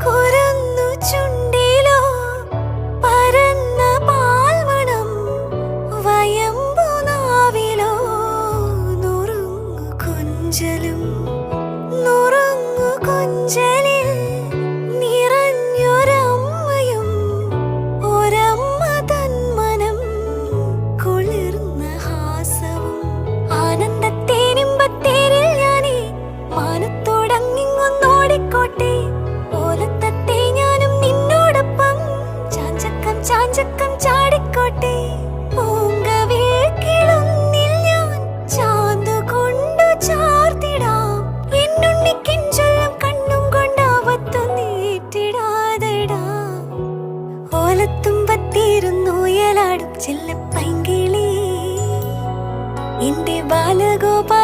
കുരുന്നു ചുണ്ടിലോ പരന്ന പാൽമണം, വയമ്പു നാവിലോ നുറുങ്ങു കൊഞ്ചലും. നുറുങ്ങു കൊഞ്ചലിൽ നിറഞ്ഞൊരമ്മയും, ഒരമ്മ തന്മനം കുളിർന്ന ഹാസവും. ആനന്ദത്തേനിമ്പത്തേരിൽ ഞാനേ മാനത്തോടങ്ങിങ്ങൊന്നോടിക്കോട്ടെ. ഓലത്തത്തെ ഞാനും നിന്നോടൊപ്പം ചാഞ്ചക്കം ചാഞ്ചക്കം ചാടിക്കോട്ടെ. പൂങ്കവിൾക്കിളൊന്നിൽ ഞാൻ ചാന്തുകൊണ്ടു ചാർത്തിടാം. എന്നുണ്ണിക്കിഞ്ചൊല്ലും കണ്ണും കൊണ്ടാവത്തു നീട്ടിടാതെടാ. ഓലത്തുമ്പത്തിരുന്നുയലാടും ചെല്ലപ്പൈങ്കിളി, എന്റെ ബാലഗോപാല